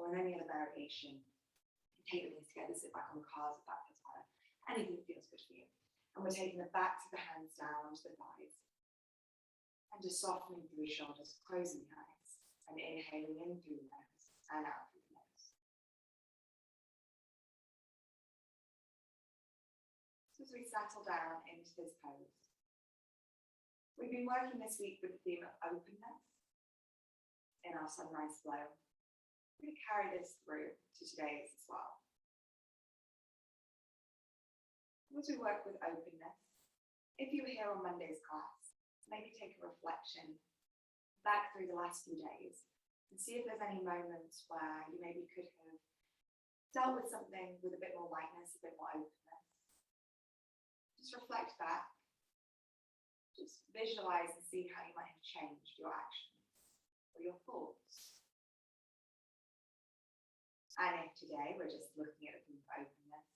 or in any other variation. Take the knees together, sit back on the calves if that feels better. Anything that feels good for you. And we're taking the backs of the hands down onto the thighs. And just softening through the shoulders, closing the eyes. And inhaling in through the nose and out through the nose. So as we settle down into this pose, we've been working this week with the theme of openness in our sunrise flow. We're going to carry this through to today's as well. As we work with openness, if you were here on Monday's class, maybe take a reflection back through the last few days and see if there's any moments where you maybe could have dealt with something with a bit more lightness, a bit more openness. Just reflect back. Just visualize and see how you might have changed your actions or your thoughts. And if today we're just looking at a theme of openness,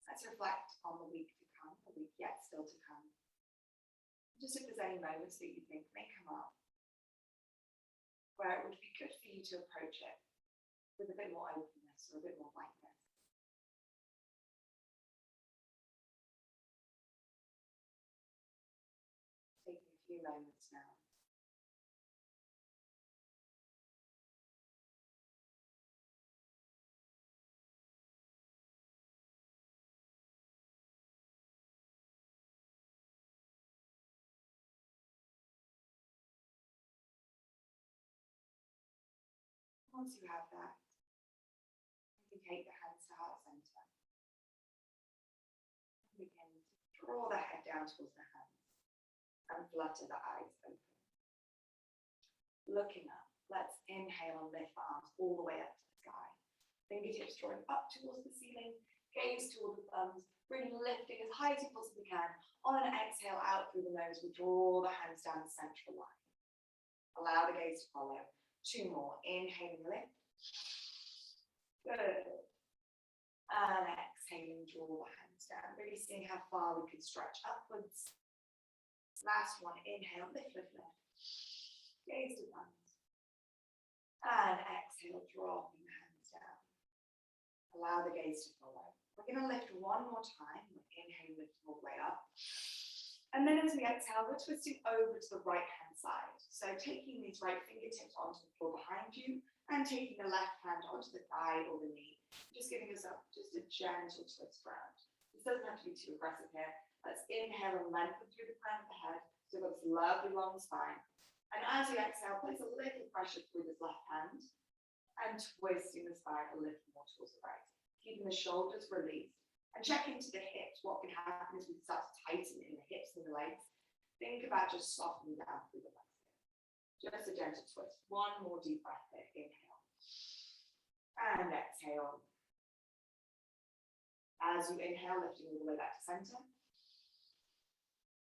let's reflect on the week to come, the week yet still to come. Just if there's any moments that you think may come up where it would be good for you to approach it with a bit more openness or a bit more lightness. Taking a few moments now. Once you have that, you can take the hands to heart center. And begin to draw the head down towards the hands and flutter the eyes open. Looking up, let's inhale and lift the arms all the way up to the sky. Fingertips drawing up towards the ceiling, gaze towards the thumbs, really lifting as high as you possibly can. On an exhale out through the nose, we draw the hands down the central line. Allow the gaze to follow. 2 more. Inhaling, lift. Good. And exhaling, draw the hands down. Really seeing how far we can stretch upwards. Last one. Inhale, lift, lift, lift. Gaze to thumbs. And exhale, dropping the hands down. Allow the gaze to follow. We're going to lift one more time. Inhale, lift all the way up. And then as we exhale, we're twisting over to the right-hand side. So taking these right fingertips onto the floor behind you and taking the left hand onto the thigh or the knee. Just giving us just a gentle twist around. This doesn't have to be too aggressive here. Let's inhale and lengthen through the crown of the head. So we've got this lovely long spine. And as you exhale, place a little pressure through this left hand and twisting the spine a little more towards the right. Keeping the shoulders released. And check into the hips. What can happen is we start to tighten in the hips and the legs. Think about just softening down through the legs. Just a gentle twist. One more deep breath there. Inhale. And exhale. As you inhale, lifting all the way back to center.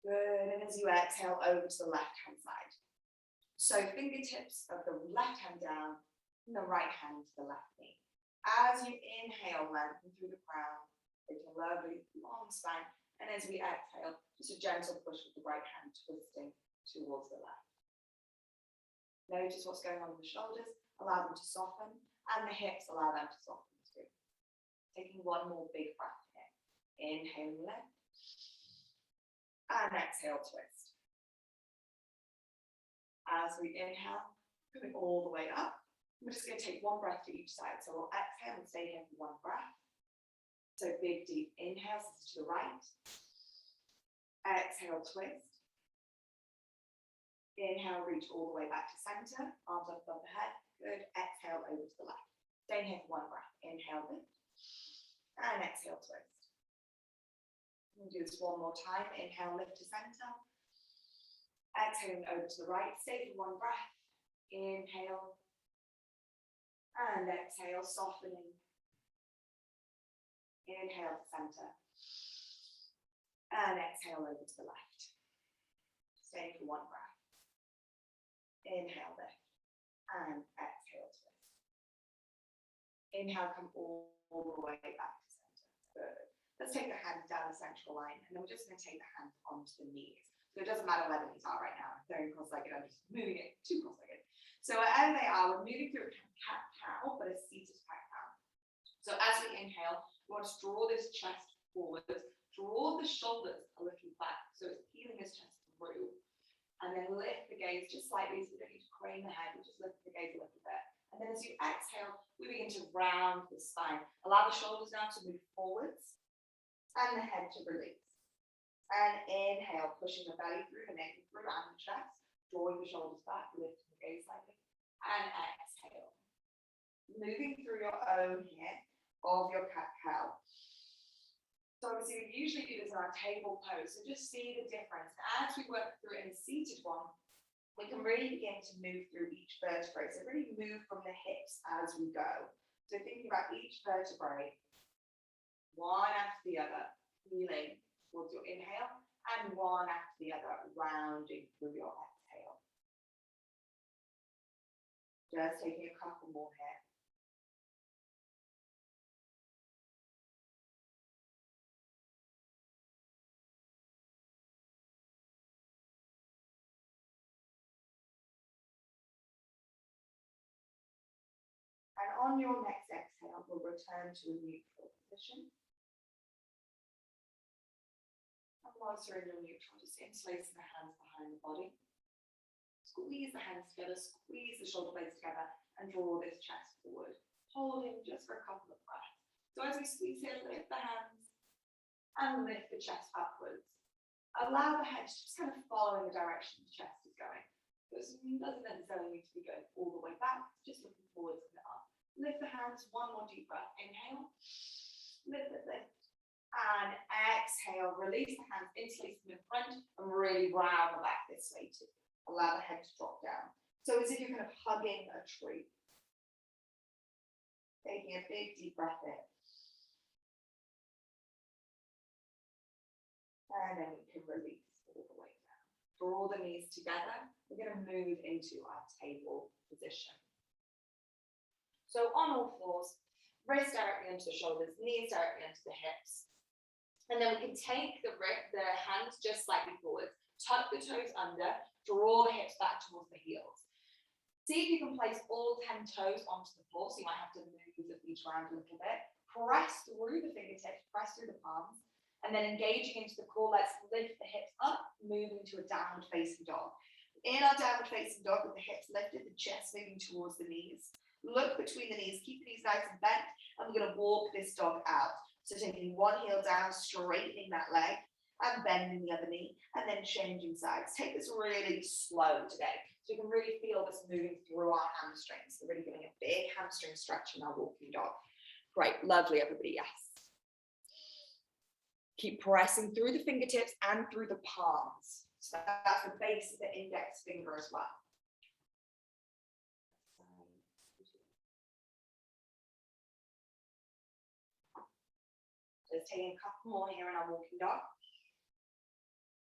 Good. And as you exhale, over to the left-hand side. So fingertips of the left hand down and the right hand to the left knee. As you inhale, lengthen through the crown. Take a lovely long spine, and as we exhale, just a gentle push with the right hand twisting towards the left. Notice what's going on with the shoulders, allow them to soften, and the hips, allow them to soften too. Taking one more big breath here. Inhale, lift, and exhale, twist. As we inhale, coming all the way up, we're just going to take one breath to each side. So we'll exhale and stay here for one breath. So big, deep inhale, to the right. Exhale, twist. Inhale, reach all the way back to center. Arms up above the head. Good. Exhale, over to the left. Staying here for one breath. Inhale, lift. And exhale, twist. We'll do this one more time. Inhale, lift to center. Exhaling over to the right. Stay for one breath. Inhale. And exhale, softening. Inhale to center. And exhale over to the left. Stay for one breath. Inhale, lift. And exhale, twist. Inhale, come all the way back to center. Good. Let's take the hands down the central line, and then we're just going to take the hands onto the knees. So it doesn't matter where the knees are right now. I'm very cross-legged. I'm just moving it too cross-legged. So wherever they are, we're moving through a cat-cow, but a seated cat-cow. So as we inhale, we want to draw this chest forward, draw the shoulders a little back, so it's peeling this chest through, and then lift the gaze just slightly, so we don't need to crane the head, we just lift the gaze a little bit. And then as you exhale, we begin to round the spine. Allow the shoulders now to move forwards, and the head to release. And inhale, pushing the belly through, the neck through, and the chest, drawing the shoulders back, lifting the gaze slightly, and exhale. Moving through your own here of your cat-cow. So obviously we usually do this in our table pose, so just see the difference. As we work through it in a seated one, we can really begin to move through each vertebrae. So really move from the hips as we go. So thinking about each vertebrae, one after the other, healing towards your inhale, and one after the other, rounding through your exhale. Just taking a couple more here. And on your next exhale, we'll return to a neutral position. And whilst you're in your neutral, just interlacing the hands behind the body. Squeeze the hands together, squeeze the shoulder blades together, and draw this chest forward. Holding just for a couple of breaths. So as we squeeze here, lift the hands and lift the chest upwards. Allow the head to just kind of follow in the direction the chest is going. This doesn't necessarily need to be going all the way back, just looking forwards and up. Lift the hands, one more deep breath. Inhale, lift, lift, lift. And exhale, release the hands, interlace them in front, and really round the back this way too. Allow the head to drop down. So as if you're kind of hugging a tree. Taking a big deep breath in. And then we can release all the way down. Draw the knees together. We're going to move into our table position. So on all fours, wrists directly into the shoulders, knees directly into the hips. And then we can take the hands just slightly forward, tuck the toes under, draw the hips back towards the heels. See if you can place all 10 toes onto the floor, so you might have to move the feet around a little bit. Press through the fingertips, press through the palms, and then engaging into the core, let's lift the hips up, moving to a downward facing dog. In our downward facing dog, with the hips lifted, the chest moving towards the knees. Look between the knees, keep the knees nice and bent, and we're going to walk this dog out. So taking one heel down, straightening that leg, and bending the other knee, and then changing sides. Take this really slow today. So you can really feel this moving through our hamstrings. So really giving a big hamstring stretch in our walking dog. Great, lovely everybody, yes. Keep pressing through the fingertips and through the palms. So that's the base of the index finger as well. Just taking a couple more here in our walking dog.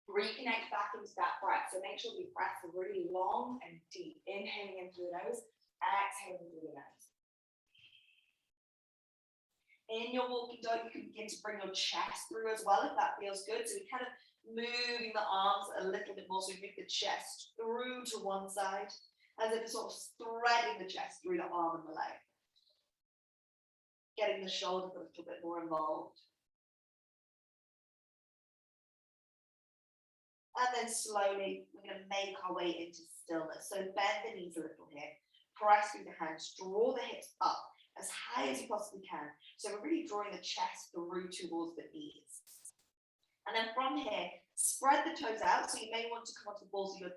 Reconnect back into that breath. So make sure the breaths are really long and deep. Inhaling in through the nose, exhaling through the nose. In your walking dog, you can begin to bring your chest through as well if that feels good. So we're kind of moving the arms a little bit more, so we move the chest through to one side, as if it's sort of threading the chest through the arm and the leg. Getting the shoulders a little bit more involved. And then slowly, we're going to make our way into stillness. So bend the knees a little here. Press through the hands. Draw the hips up as high as you possibly can. So we're really drawing the chest through towards the knees. And then from here, spread the toes out. So you may want to come onto the balls of your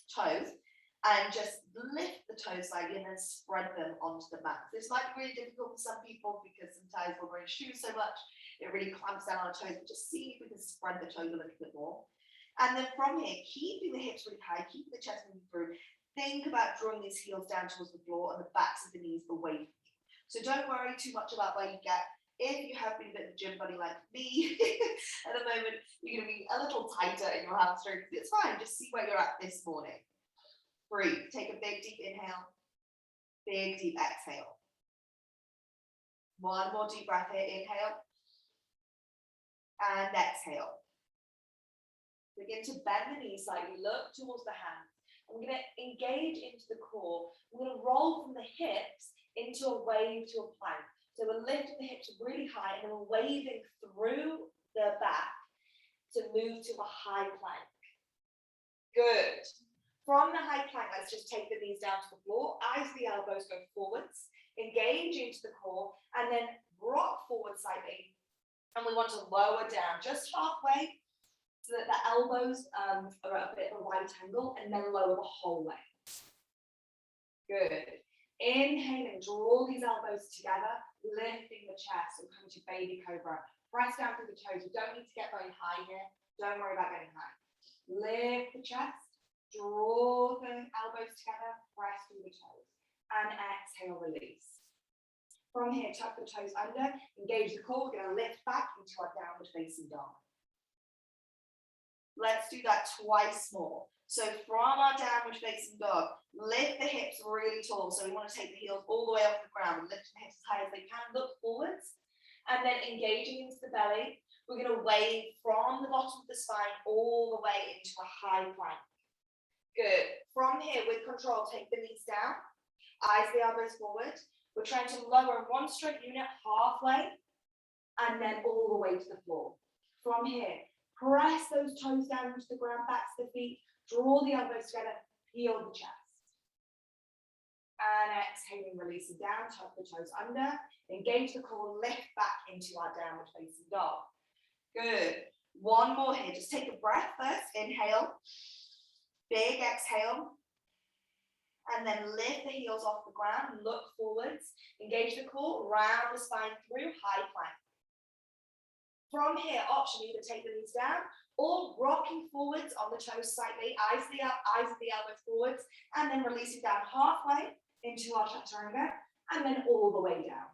toes and just lift the toes slightly and then spread them onto the mat. This might be really difficult for some people because sometimes we're wearing shoes so much, it really clamps down on our toes. But just see if we can spread the toes a little bit more. And then from here, keeping the hips really high, keeping the chest moving through, think about drawing these heels down towards the floor and the backs of the knees away from you. So don't worry too much about where you get. If you have been a bit of a gym buddy like me at the moment, you're going to be a little tighter in your hamstrings. It's fine, just see where you're at this morning. Breathe, take a big deep inhale, big deep exhale. One more deep breath here, inhale, and exhale. Begin to bend the knees slightly, look towards the hands, I'm going to engage into the core. I'm going to roll from the hips into a wave to a plank. So we're lifting the hips really high and then we're waving through the back to move to a high plank. Good. From the high plank, let's just take the knees down to the floor. Eyes the elbows go forwards. Engage into the core and then rock forward slightly. And we want to lower down just halfway so that the elbows are at a bit of a right angle and then lower the whole way. Good. Inhaling, draw these elbows together, lifting the chest and come to baby cobra. Press down through the toes. You don't need to get very high here. Don't worry about getting high. Lift the chest, draw the elbows together, press through the toes. And exhale, release. From here, tuck the toes under, engage the core. We're going to lift back into our downward facing dog. Let's do that twice more. So from our downward facing dog, lift the hips really tall. So we want to take the heels all the way off the ground, lift the hips as high as they can, look forwards, and then engaging into the belly. We're going to wave from the bottom of the spine all the way into a high plank. Good. From here, with control, take the knees down, eyes the elbows forward. We're trying to lower one straight unit halfway, and then all the way to the floor. From here, press those toes down into the ground, back to the feet, draw the elbows together, peel the chest. And exhaling, releasing down, tuck the toes under, engage the core, lift back into our downward facing dog. Good. One more here, just take a breath first, inhale, big exhale, and then lift the heels off the ground, look forwards, engage the core, round the spine through, high plank. From here, option, either take the knees down or rocking forwards on the toes slightly, eyes of the elbows forwards, and then releasing down halfway into our chaturanga, and then all the way down.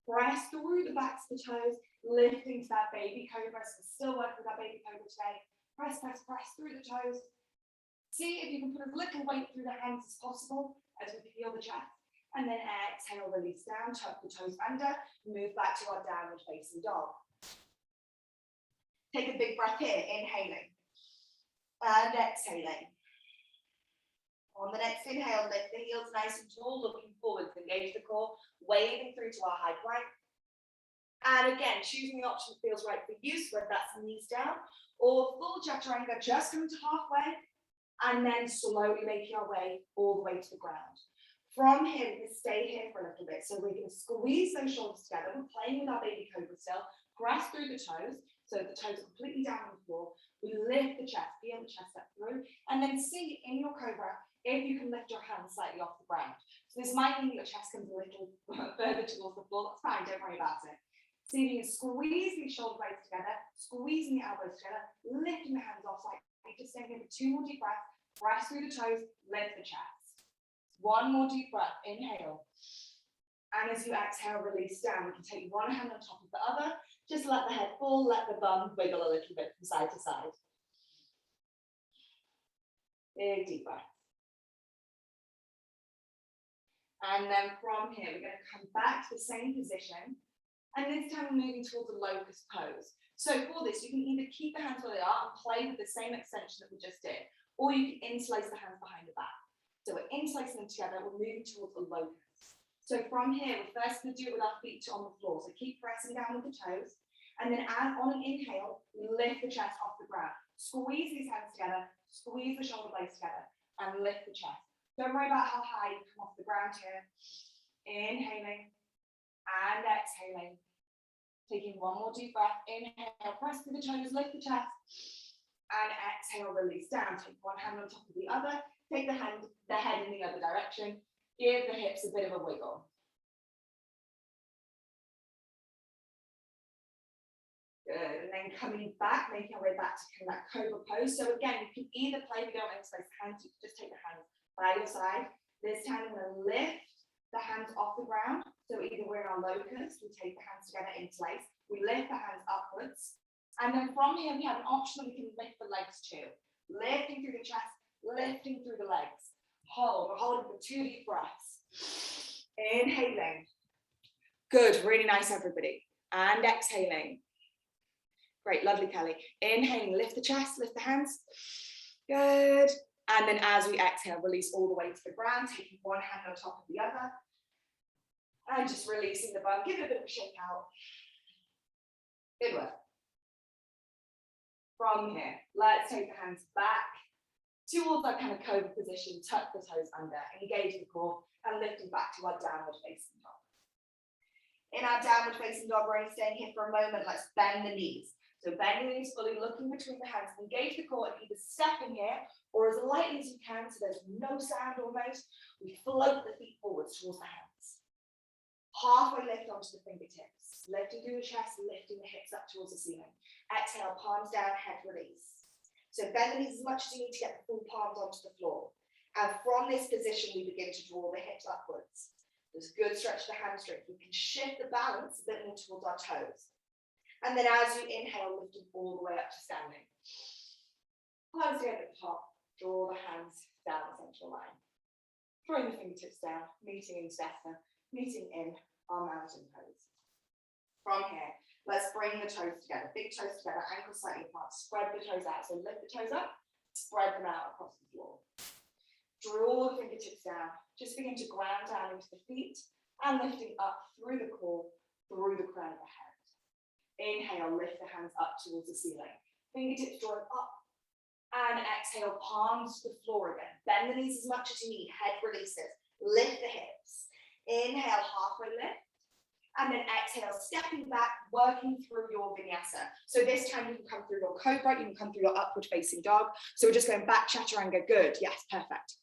Press through the backs of the toes, lifting to that baby cobra. So still working with that baby cobra today. Press, press, press through the toes. See if you can put as little weight through the hands as possible as we peel the chest. And then exhale, release down, tuck the toes under, move back to our downward facing dog. Take a big breath here, inhaling and exhaling. On the next inhale, lift the heels nice and tall, looking forwards, engage the core, waving through to our high plank. And again, choosing the option that feels right for you, so whether that's knees down or full chaturanga, just coming to halfway, and then slowly making our way all the way to the ground. From here, we can stay here for a little bit. So we're going to squeeze those shoulders together. We're playing with our baby cobra still. Press through the toes, so the toes are completely down on the floor. We lift the chest, feel the chest up through, and then see in your cobra if you can lift your hands slightly off the ground. So this might mean your chest comes a little further towards the floor. That's fine, don't worry about it. See if you can squeeze these shoulder blades together, squeezing the elbows together, lifting the hands off slightly. Just staying here for 2 more deep breaths. Press through the toes, lift the chest. 1 more deep breath, inhale. And as you exhale, release down. We can take one hand on top of the other. Just let the head fall, let the bum wiggle a little bit from side to side. Big deep breath. And then from here, we're going to come back to the same position. And this time we're moving towards a locust pose. So for this, you can either keep the hands where they are and play with the same extension that we just did, or you can interlace the hands behind the back. So we're interlacing them together, we're moving towards a locust. So from here, we're first going to do it with our feet on the floor. So keep pressing down with the toes. And then on an inhale, we lift the chest off the ground. Squeeze these hands together, squeeze the shoulder blades together, and lift the chest. Don't worry about how high you come off the ground here. Inhaling and exhaling. Taking 1 more deep breath. Inhale, press through the toes, lift the chest. And exhale, release down. Take one hand on top of the other. Take the head in the other direction. Give the hips a bit of a wiggle. Good. And then coming back, making our way back to that cobra pose. So again, you can either play, if you don't want to place the hands, you can just take the hands by your side. This time I'm going to lift the hands off the ground. So either we're in our locust, we take the hands together, interlace. We lift the hands upwards. And then from here, we have an option that we can lift the legs too. Lifting through the chest, lifting through the legs. Hold. We're holding for 2 deep breaths. Inhaling. Good. Really nice, everybody. And exhaling. Great. Lovely, Kelly. Inhaling. Lift the chest, lift the hands. Good. And then as we exhale, release all the way to the ground, taking one hand on top of the other. And just releasing the bum. Give it a bit of a shake out. Good work. From here, let's take the hands back towards that kind of cobra position, tuck the toes under, engage the core, and lifting back to our downward facing dog. In our downward facing dog, we're only staying here for a moment. Let's bend the knees. So bend the knees fully, looking between the hands, engage the core, and either step in here or as lightly as you can, so there's no sound almost. We float the feet forwards towards the hands. Halfway lift onto the fingertips, lifting through the chest, lifting the hips up towards the ceiling. Exhale, palms down, head release. So bend the knees as much as you need to get the full palms onto the floor. And from this position, we begin to draw the hips upwards. There's a good stretch of the hamstrings. We can shift the balance a bit more towards our toes. And then as you inhale, lifting all the way up to standing. Palms together at the top, draw the hands down the central line. Drawing the fingertips down, meeting in center, meeting in our mountain pose. From here, let's bring the toes together, big toes together, ankles slightly apart, spread the toes out. So lift the toes up, spread them out across the floor. Draw the fingertips down, just begin to ground down into the feet and lifting up through the core, through the crown of the head. Inhale, lift the hands up towards the ceiling. Fingertips drawing up. And exhale, palms to the floor again. Bend the knees as much as you need, head releases. Lift the hips. Inhale, halfway lift. And then exhale, stepping back, working through your vinyasa. So this time you can come through your cobra, you can come through your upward facing dog. So we're just going back, chaturanga, good, yes, perfect.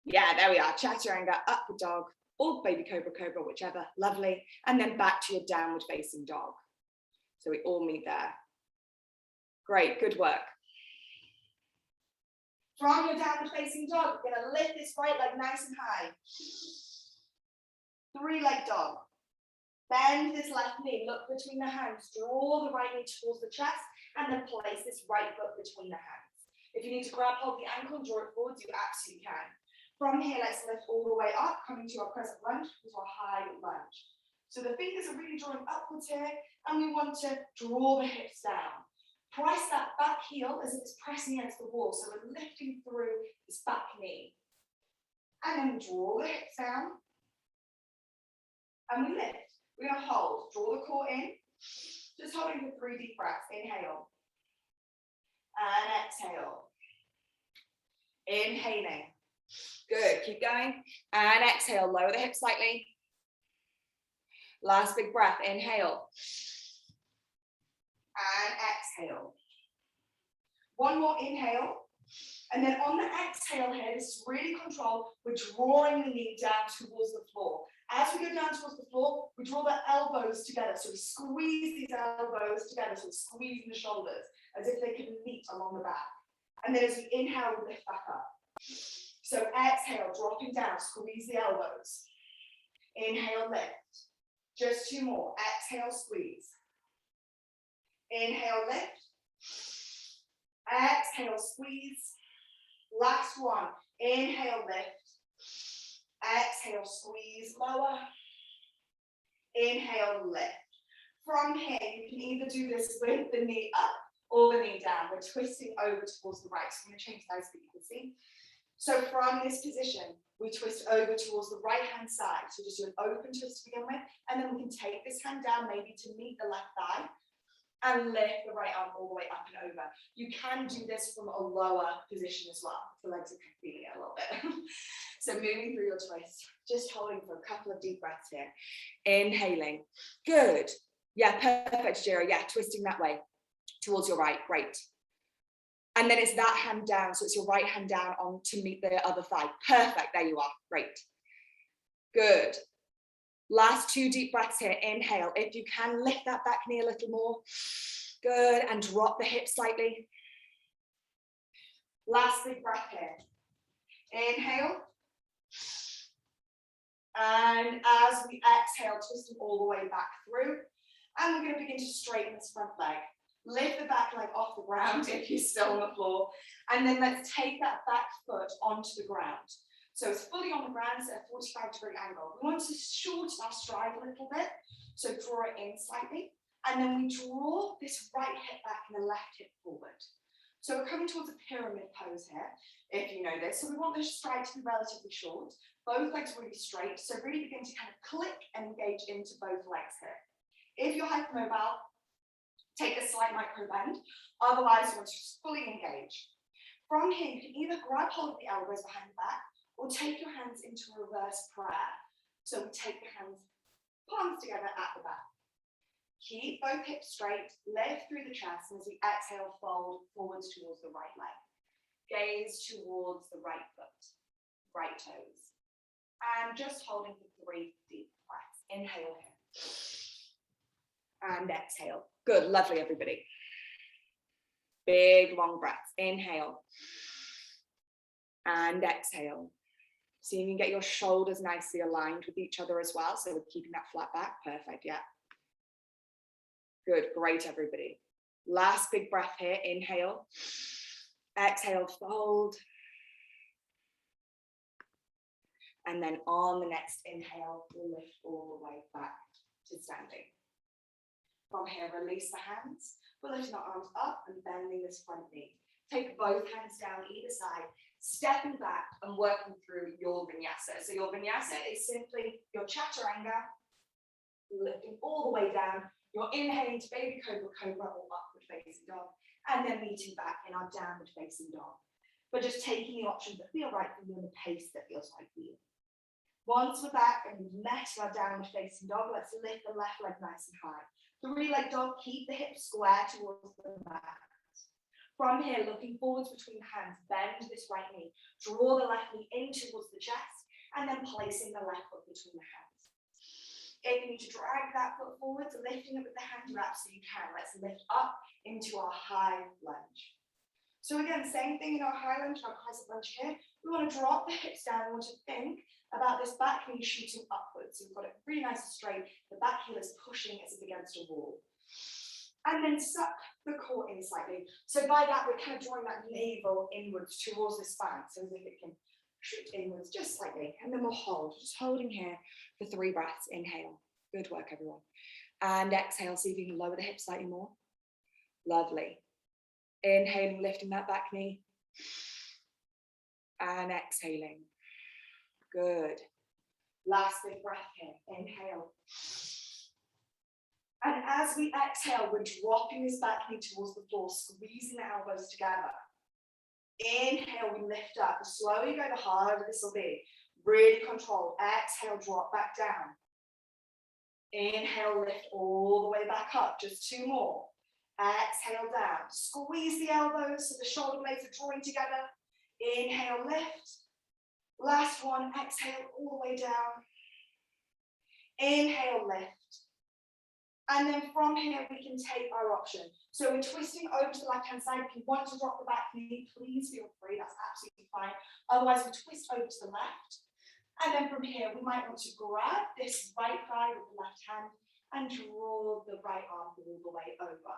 Yeah, there we are, chaturanga, upward dog, or baby cobra, cobra, whichever, lovely. And then back to your downward facing dog. So we all meet there. Great, good work. From your downward facing dog, we're gonna lift this right leg nice and high. 3-leg dog. Bend this left knee, look between the hands, draw the right knee towards the chest, and then place this right foot between the hands. If you need to grab hold of the ankle and draw it forwards, you absolutely can. From here, let's lift all the way up, coming to our present lunge, to our high lunge. So the fingers are really drawing upwards here, and we want to draw the hips down. Press that back heel as if it's pressing against the wall, so we're lifting through this back knee. And then draw the hips down. And we lift. We're going to hold. Draw the core in. Just holding for 3 deep breaths. Inhale. And exhale. Inhaling. Good. Keep going. And exhale. Lower the hips slightly. Last big breath. Inhale. And exhale. One more inhale. And then on the exhale here, this is really controlled. We're drawing the knee down towards the floor. As we go down towards the floor, we draw the elbows together. So we squeeze these elbows together. So we're squeezing the shoulders as if they could meet along the back. And then as we inhale, we lift back up. So exhale, dropping down, squeeze the elbows. Inhale, lift. Just 2 more. Exhale, squeeze. Inhale, lift. Exhale, squeeze. Last one. Inhale, lift. Exhale, squeeze, lower. Inhale, lift. From here, you can either do this with the knee up or the knee down. We're twisting over towards the right. So I'm going to change sides so you can see. So from this position, we twist over towards the right-hand side. So just do an open twist to begin with. And then we can take this hand down maybe to meet the left thigh. And lift the right arm all the way up and over. You can do this from a lower position as well. The legs are feeling it a little bit. So moving through your twist, just holding for a couple of deep breaths here. Inhaling. Good. Yeah, perfect, Jira. Yeah, twisting that way towards your right. Great. And then it's that hand down. So it's your right hand down on to meet the other thigh. Perfect. There you are. Great. Good. Last 2 deep breaths here. Inhale. If you can, lift that back knee a little more. Good. And drop the hips slightly. Last big breath here. Inhale. And as we exhale, twisting all the way back through. And we're going to begin to straighten this front leg. Lift the back leg off the ground if you're still on the floor. And then let's take that back foot onto the ground. So it's fully on the ground, so a 45-degree angle. We want to shorten our stride a little bit. So draw it in slightly. And then we draw this right hip back and the left hip forward. So we're coming towards a pyramid pose here, if you know this. So we want the stride to be relatively short, both legs really straight. So really begin to kind of click and engage into both legs here. If you're hypermobile, take a slight micro bend. Otherwise, you want to just fully engage. From here, you can either grab hold of the elbows behind the back or take your hands into reverse prayer. So we take the hands, palms together at the back. Keep both hips straight, lift through the chest, and as we exhale, fold forwards towards the right leg. Gaze towards the right foot, right toes. And just holding for 3 deep breaths. Inhale here. And exhale. Good, lovely, everybody. Big, long breaths. Inhale. And exhale. So you can get your shoulders nicely aligned with each other as well. So we're keeping that flat back. Perfect, yeah. Good, great, everybody. Last big breath here. Inhale. Exhale, fold. And then on the next inhale, we'll lift all the way back to standing. From here, release the hands. We're lifting our arms up and bending this front knee. Take both hands down either side, stepping back and working through your vinyasa. So your vinyasa is simply your chaturanga, lifting all the way down. You're inhaling to baby cobra, cobra, or upward facing dog, and then meeting back in our downward facing dog. But just taking the options that feel right for you and the pace that feels right for you. Once we're back and we've met our downward facing dog, let's lift the left leg nice and high. 3-leg dog, keep the hips square towards the mat. From here, looking forwards between the hands, bend this right knee, draw the left knee in towards the chest, and then placing the left foot between the hands. If you need to drag that foot forwards, lifting it with the hand wrap so you can. Let's lift up into our high lunge. So again, same thing in our high lunge, our tricep lunge here. We want to drop the hips down. We want to think about this back knee shooting upwards. So we've got it really nice and straight. The back heel is pushing as if against a wall. And then suck the core in slightly. So by that, we're kind of drawing that navel inwards towards the spine. So as if it can shoot inwards just slightly. And then we'll hold, just holding here for 3 breaths. Inhale. Good work, everyone. And exhale, see if you can lower the hips slightly more. Lovely. Inhaling, lifting that back knee. And exhaling. Good. Last big breath here. Inhale. And as we exhale, we're dropping this back knee towards the floor, squeezing the elbows together. Inhale, we lift up. The slower you go, the harder this will be. Really control. Exhale, drop back down. Inhale, lift all the way back up. Just 2 more. Exhale down. Squeeze the elbows so the shoulder blades are drawing together. Inhale, lift. Last one. Exhale all the way down. Inhale, lift. And then from here, we can take our option. So we're twisting over to the left-hand side. If you want to drop the back knee, please feel free. That's absolutely fine. Otherwise, we twist over to the left. And then from here, we might want to grab this right thigh with the left hand and draw the right arm all the way over.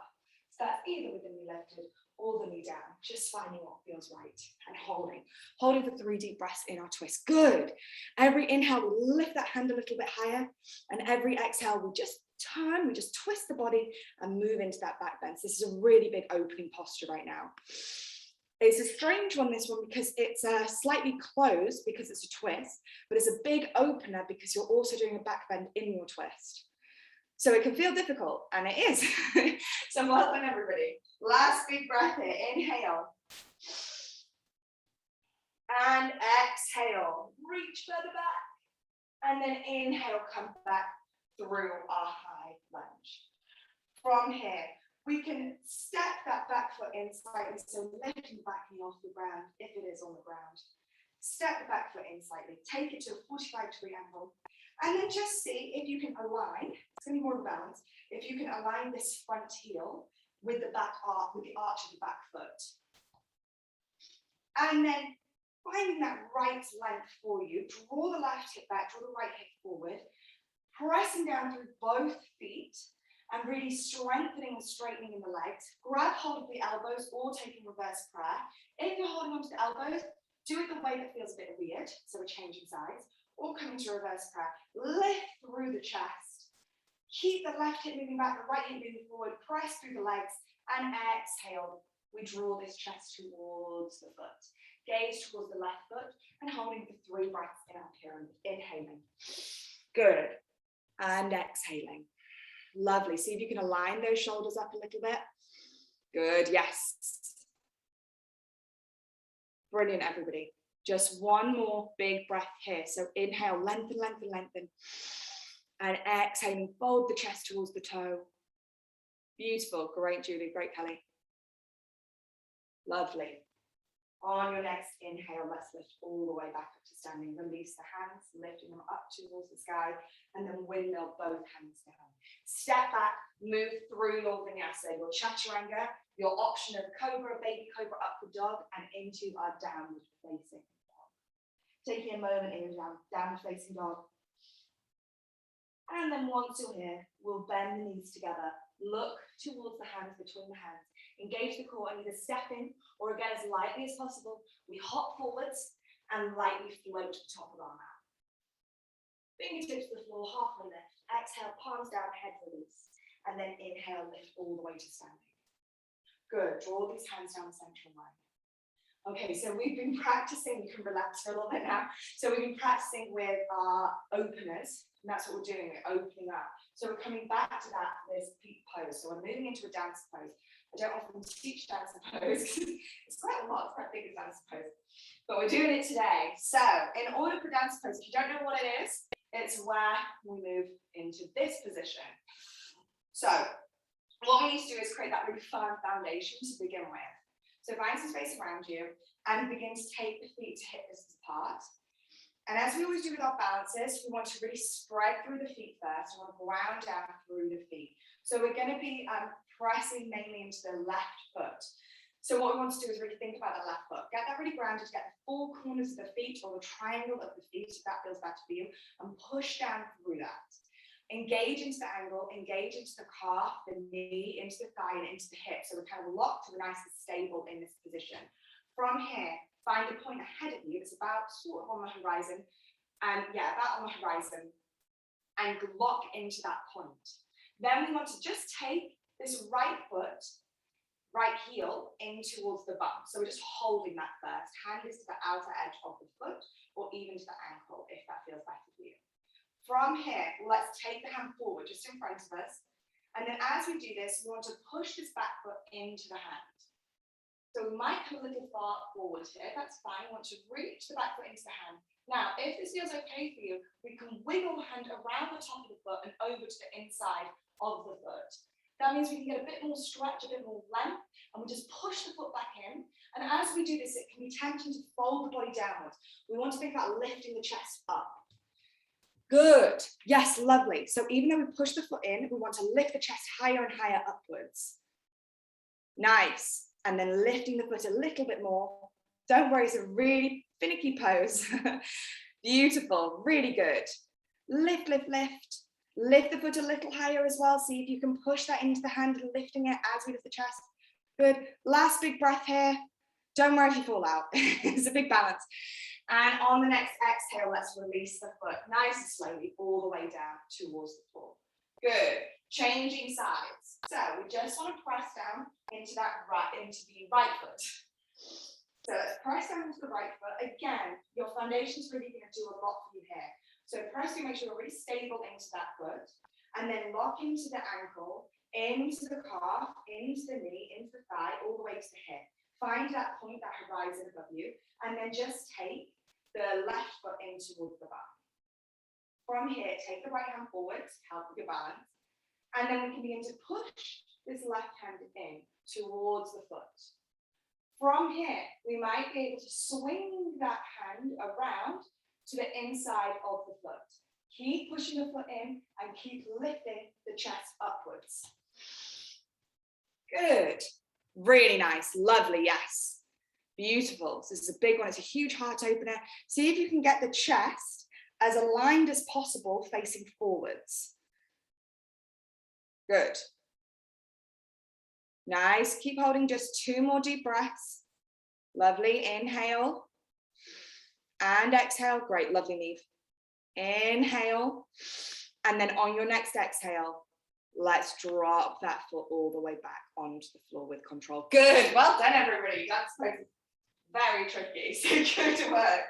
So that's either with the knee lifted or the knee down, just finding what feels right and holding. Holding for 3 deep breaths in our twist. Good. Every inhale, we lift that hand a little bit higher. And every exhale, we just turn, we just twist the body and move into that back bend. So this is a really big opening posture right now. It's a strange one, this one, because it's slightly closed because it's a twist, but it's a big opener because you're also doing a back bend in your twist. So it can feel difficult, and it is. So well done, everybody. Last big breath here. Inhale. And exhale. Reach further back. And then inhale, come back through our high lunge. From here, we can step that back foot in slightly, so lifting the back knee off the ground if it is on the ground. Step the back foot in slightly, take it to a 45-degree angle, and then just see if you can align, it's going to be more balance, if you can align this front heel with the back arch, with the arch of the back foot. And then finding that right length for you, draw the left hip back, draw the right hip forward, pressing down through both feet and really strengthening and straightening in the legs. Grab hold of the elbows or taking reverse prayer. If you're holding onto the elbows, do it the way that feels a bit weird, so we're changing sides, or coming to reverse prayer. Lift through the chest. Keep the left hip moving back, the right hip moving forward, press through the legs, and exhale, we draw this chest towards the foot. Gaze towards the left foot and holding for 3 breaths in our pyramid. Inhaling. Good. And exhaling. Lovely. See if you can align those shoulders up a little bit. Good. Yes. Brilliant, everybody. Just one more big breath here. So inhale, lengthen, lengthen, lengthen. And exhaling, fold the chest towards the toe. Beautiful. Great, Julie. Great, Kelly. Lovely. On your next inhale, let's lift all the way back up to standing. Release the hands, lifting them up towards the sky, and then windmill both hands down. Step back, move through your vinyasa, your chaturanga, your option of cobra, baby cobra, upward dog, and into our downward facing dog. Taking a moment in your downward facing dog. And then once you're here, we'll bend the knees together. Look towards the hands, between the hands. Engage the core and either step in or again as lightly as possible. We hop forwards and lightly float to the top of our mat. Fingertips to the floor, halfway lift. Exhale, palms down, head release. And then inhale, lift all the way to standing. Good. Draw these hands down the central line. Okay, so we've been practicing, you can relax for a little bit now. So we've been practicing with our openers, and that's what we're doing, we're opening up. So we're coming back to that, this peak pose. So we're moving into a dance pose. I don't often teach dance pose, it's quite a lot, it's quite big a dance pose. But we're doing it today. So in order for dance pose, if you don't know what it is, it's where we move into this position. So what we need to do is create that really firm foundation to begin with. So find some space around you and begin to take the feet to hip distance apart. And as we always do with our balances, we want to really spread through the feet first. We want to ground down through the feet. So we're going to be pressing mainly into the left foot. So what we want to do is really think about the left foot. Get that really grounded, get the 4 corners of the feet or the triangle of the feet, if that feels better for you, and push down through that. Engage into the ankle, engage into the calf, the knee, into the thigh, and into the hip. So we're kind of locked, we're nice and stable in this position. From here, find a point ahead of you that's about sort of on the horizon, and about on the horizon, and lock into that point. Then we want to just take this right foot, right heel in towards the bum. So we're just holding that first. Hand is to the outer edge of the foot, or even to the ankle, if that feels better for you. From here, let's take the hand forward just in front of us. And then as we do this, we want to push this back foot into the hand. So we might come a little far forward here, that's fine. We want to reach the back foot into the hand. Now, if this feels okay for you, we can wiggle the hand around the top of the foot and over to the inside of the foot. That means we can get a bit more stretch, a bit more length, and we just push the foot back in. And as we do this, it can be tempting to fold the body downwards. We want to think about lifting the chest up. Good. Yes, lovely. So even though we push the foot in, we want to lift the chest higher and higher upwards. Nice. And then lifting the foot a little bit more. Don't worry, it's a really finicky pose. Beautiful, really good. Lift, lift, lift. Lift the foot a little higher as well. See if you can push that into the hand and lifting it as we lift the chest. Good. Last big breath here. Don't worry if you fall out. It's a big balance. And on the next exhale, let's release the foot nice and slowly all the way down towards the floor. Good. Changing sides. So we just want to press down into the right foot. So let's press down into the right foot. Again, your foundation is really going to do a lot for you here. So press to make sure you're really stable into that foot, and then lock into the ankle, into the calf, into the knee, into the thigh, all the way to the hip. Find that point, that horizon above you, and then just take the left foot in towards the bum. From here, take the right hand forwards, help with your balance, and then we can begin to push this left hand in towards the foot. From here, we might be able to swing that hand around to the inside of the foot. Keep pushing the foot in and keep lifting the chest upwards. Good. Really nice. Lovely. Yes. Beautiful. So this is a big one. It's a huge heart opener. See if you can get the chest as aligned as possible facing forwards. Good. Nice. Keep holding just 2 more deep breaths. Lovely. Inhale. And exhale. Great. Lovely, Neve. Inhale. And then on your next exhale, Let's drop that foot all the way back onto the floor with control. Good, well done everybody. That's very tricky, so good work.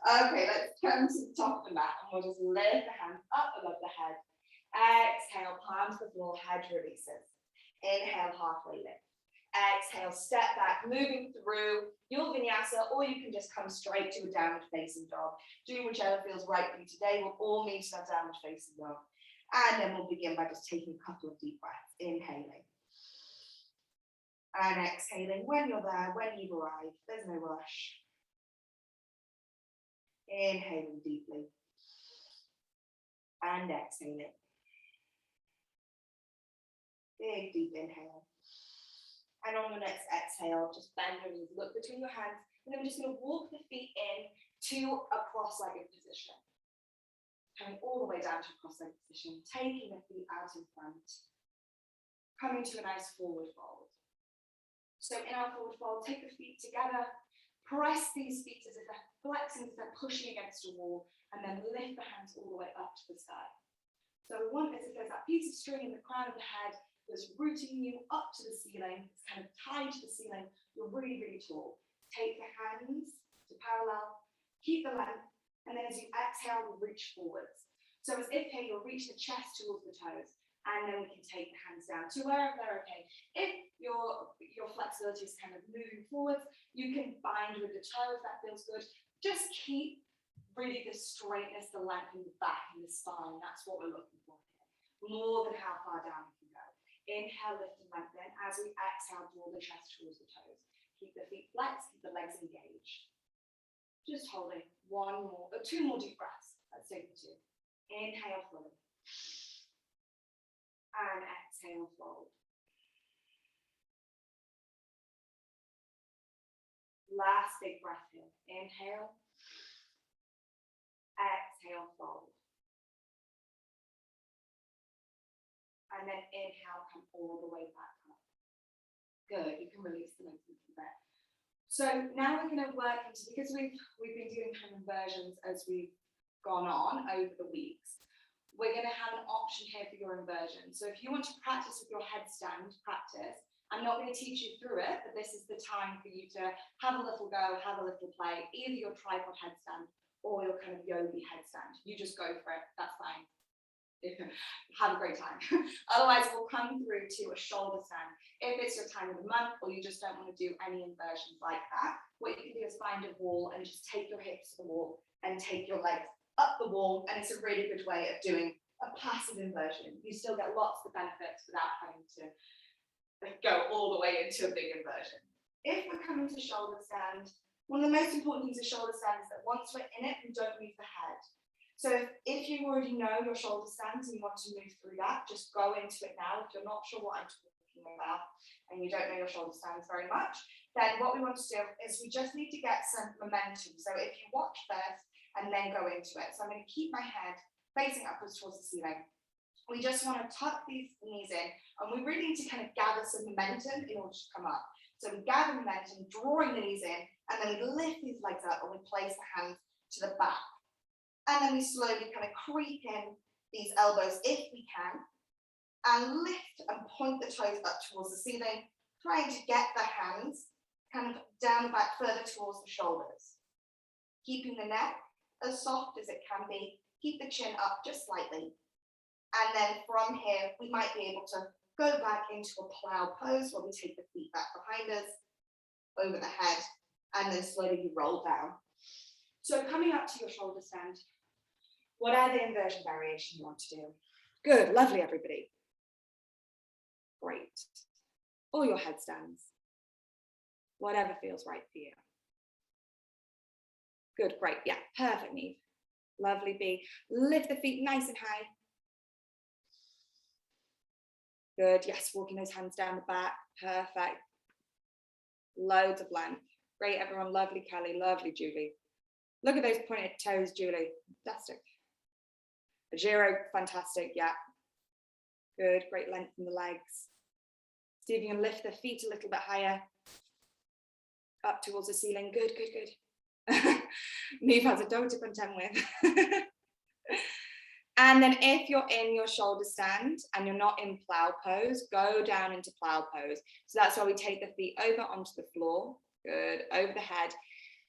Okay, let's come to the top of the mat and we'll just lift the hands up above the head. Exhale, palms to the floor, head releases. Inhale, halfway lift. Exhale, step back, moving through your vinyasa, or you can just come straight to a downward facing dog. Do whichever feels right for you today. We'll all meet in our downward facing dog. And then we'll begin by just taking a couple of deep breaths, inhaling. And exhaling. When you're there, when you've arrived, there's no rush. Inhaling deeply. And exhaling. Big, deep inhale. And on your next exhale, just bend your knees, look between your hands, and then we're just going to walk the feet in to a cross-legged position. Coming all the way down to a cross-legged position, taking the feet out in front, coming to a nice forward fold. So in our forward fold, take the feet together, press these feet as if they're flexing, as if they're pushing against a wall, and then lift the hands all the way up to the sky. So we want as if there's that piece of string in the crown of the head that's rooting you up to the ceiling. It's kind of tied to the ceiling. You're really, really tall. Take the hands to parallel, keep the length, and then as you exhale, we'll reach forwards. So as if here, you'll reach the chest towards the toes, and then we can take the hands down to wherever they're okay. If your flexibility is kind of moving forwards, you can bind with the toe if that feels good. Just keep really the straightness, the length in the back and the spine. That's what we're looking for here. More than how far down we can go. Inhale, lift and lengthen. As we exhale, draw the chest towards the toes. Keep the feet flexed, keep the legs engaged. Just holding two more deep breaths. Let's take the two. Inhale, fully. And exhale, fold. Last big breath here. Inhale. Exhale, fold. And then inhale, come all the way back up. Good, you can release the legs from there. So now we're going to work into, because we've been doing kind of inversions as we've gone on over the weeks, we're going to have an option here for your inversion. So if you want to practice with your headstand practice, I'm not going to teach you through it, but this is the time for you to have a little go, have a little play, either your tripod headstand or your kind of yogi headstand. You just go for it, that's fine. Have a great time. Otherwise, we'll come through to a shoulder stand. If it's your time of the month or you just don't want to do any inversions like that, what you can do is find a wall and just take your hips to the wall and take your legs up the wall. And it's a really good way of doing a passive inversion. You still get lots of benefits without having to go all the way into a big inversion. If we're coming to shoulder stand, one of the most important things of shoulder stand is that once we're in it, we don't move the head. So if you already know your shoulder stands and you want to move through that, just go into it now. If you're not sure what I'm talking about and you don't know your shoulder stands very much, then what we want to do is we just need to get some momentum. So if you watch first and then go into it. So I'm going to keep my head facing upwards towards the ceiling. We just want to tuck these knees in and we really need to kind of gather some momentum in order to come up. So we gather momentum, drawing the knees in, and then we lift these legs up and we place the hands to the back. And then we slowly kind of creep in these elbows if we can, and lift and point the toes up towards the ceiling, trying to get the hands kind of down the back further towards the shoulders. Keeping the neck as soft as it can be, keep the chin up just slightly. And then from here, we might be able to go back into a plow pose where we take the feet back behind us, over the head, and then slowly you roll down. So coming up to your shoulder stand, whatever inversion variation you want to do. Good, lovely everybody. Great. All your headstands. Whatever feels right for you. Good, great, yeah, perfect, Neve. Lovely, B. Lift the feet nice and high. Good, yes, walking those hands down the back, perfect. Loads of length. Great, everyone, lovely Kelly, lovely Julie. Look at those pointed toes, Julie, fantastic. Giro, fantastic, yeah. Good, great length in the legs. See if you can lift the feet a little bit higher. Up towards the ceiling, good, good, good. Neve has a dog to contend with. And then if you're in your shoulder stand and you're not in plow pose, go down into plow pose. So that's why we take the feet over onto the floor, good, over the head.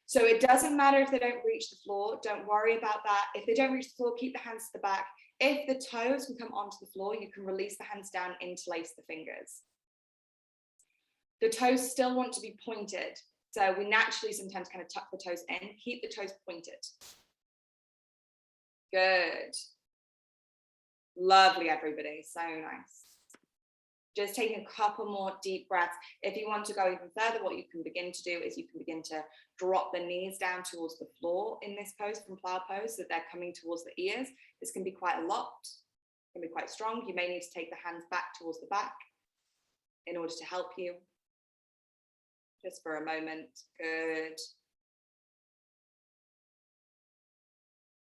So it doesn't matter if they don't reach the floor, don't worry about that. If they don't reach the floor, keep the hands to the back. If the toes can come onto the floor, you can release the hands down, interlace the fingers. The toes still want to be pointed. So we naturally sometimes kind of tuck the toes in, keep the toes pointed. Good. Lovely, everybody, so nice. Just taking a couple more deep breaths. If you want to go even further, what you can begin to do is you can begin to drop the knees down towards the floor in this pose, from plow pose, so that they're coming towards the ears. This can be quite a lot, can be quite strong. You may need to take the hands back towards the back in order to help you. Just for a moment, good.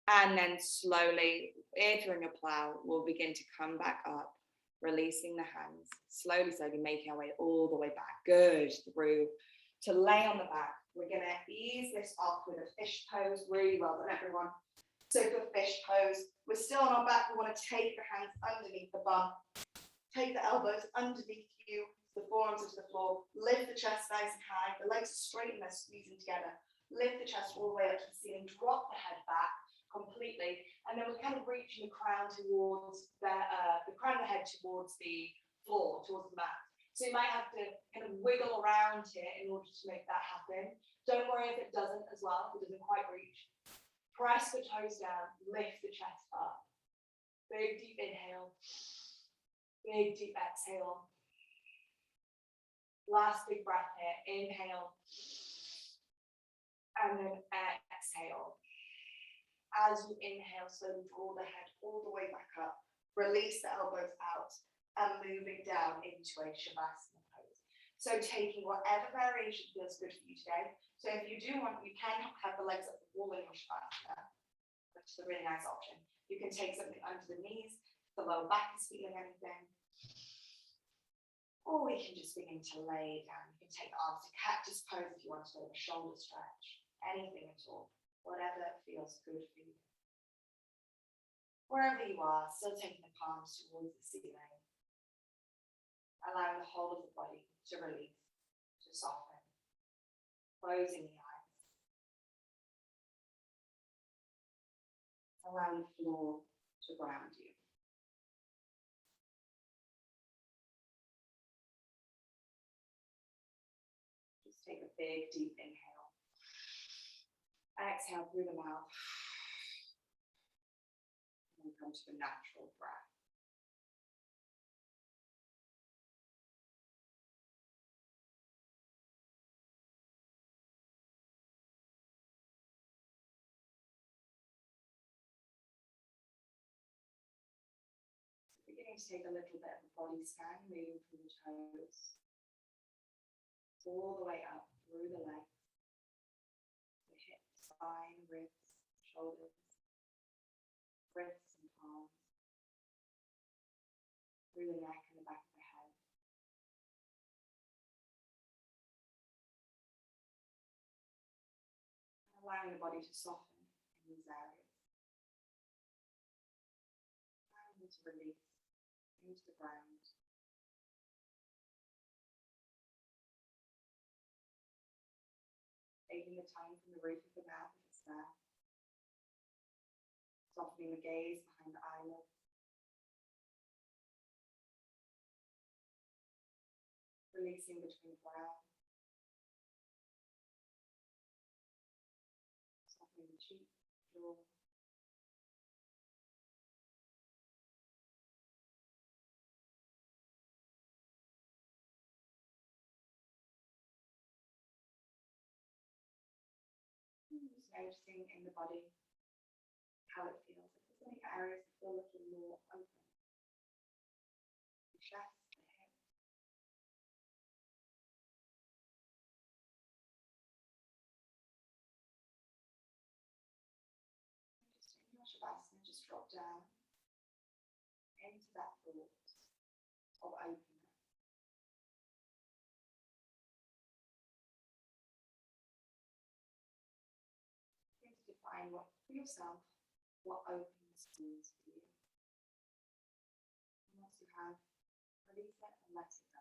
And then slowly, if you're in a plow, we'll begin to come back up, releasing the hands, slowly, slowly making our way all the way back. Good, through to lay on the back. We're gonna ease this off with a fish pose. Really well done, everyone. So for fish pose, we're still on our back. We wanna take the hands underneath the bum, take the elbows underneath you, the forearms into the floor, lift the chest nice and high, the legs are straight and they're squeezing together. Lift the chest all the way up to the ceiling, drop the head back completely, and then we're kind of reaching the crown towards the crown of the head towards the floor, towards the mat. So you might have to kind of wiggle around here in order to make that happen. Don't worry if it doesn't as well, if it doesn't quite reach. Press the toes down, lift the chest up. Big deep inhale, big deep exhale. Last big breath here, inhale, and then exhale. As you inhale, slowly draw the head all the way back up, release the elbows out, and moving down into a Shavasana pose. So taking whatever variation feels good for you today. So if you do want, you can have the legs up the wall in your Shavasana, which is a really nice option. You can take something under the knees, the lower back is feeling anything. Or we can just begin to lay down. You can take the arms to cactus pose if you want to go a shoulder stretch, anything at all. Whatever feels good for you. Wherever you are, still taking the palms towards the ceiling, allowing the whole of the body to release, to soften, closing the eyes, allowing the floor to ground you. Just take a big, deep inhale. Exhale through the mouth. And come to a natural breath. So beginning to take a little bit of a body scan, moving from the toes all the way up through the legs, the hips, spine, ribs, shoulders, wrists and palms, through the neck and the back of the head. And allowing the body to soften in these areas. Allowing it to release into the ground. Taking the tongue from the roof of the mouth if it's there. Softening the gaze behind the eyelids. Releasing between the brow. Softening the cheek, jaw. Just noticing in the body how it feels. If there's any areas that feel a little more open. The chest, the hips. And just in your Shavasana, just drop down into that thought of openness. Begin to define what for yourself what openness means for you. And once you have, release it and let it go.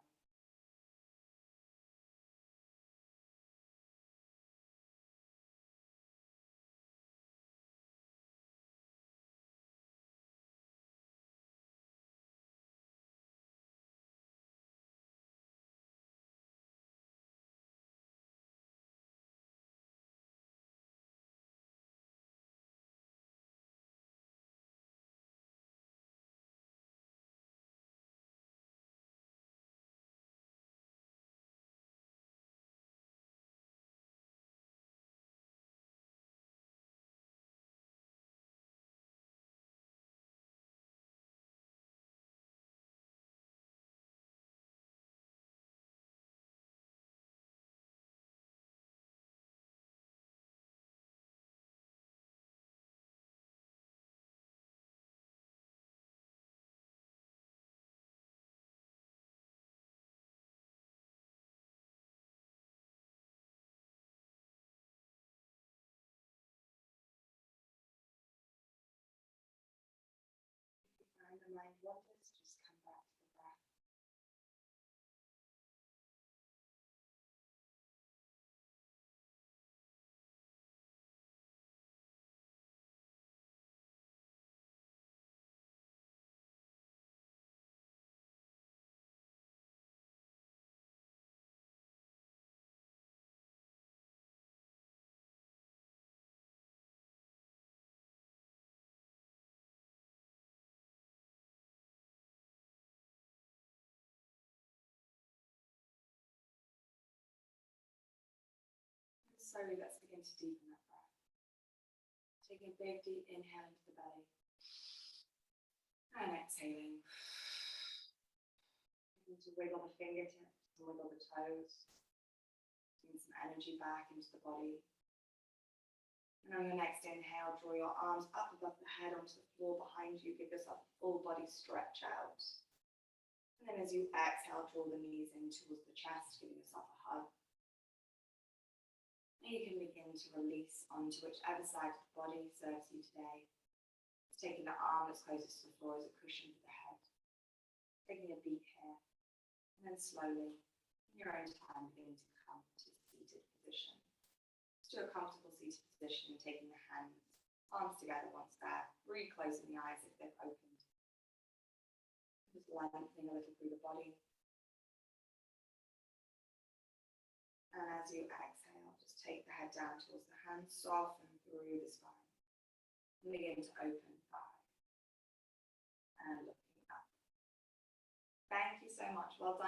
And the mind wanders, just come back to the breath. And slowly, let's begin to deepen that breath. Taking a big, deep inhale into the belly. And exhaling. Begin to wiggle the fingertips, wiggle the toes. Bring some energy back into the body. And on your next inhale, draw your arms up above the head onto the floor behind you. Give yourself a full body stretch out. And then as you exhale, draw the knees in towards the chest, giving yourself a hug. And you can begin to release onto whichever side of the body serves you today. Just taking the arm that's closest to the floor as a cushion for the head. Taking a beat here. And then slowly, in your own time, beginning to come to the seated position. To a comfortable seated position and taking the hands, arms together once there, really closing the eyes if they've opened. Just lengthening a little through the body. And as you exhale, just take the head down towards the hands, soften through the spine. And begin to open thigh. And looking up. Thank you so much. Well done.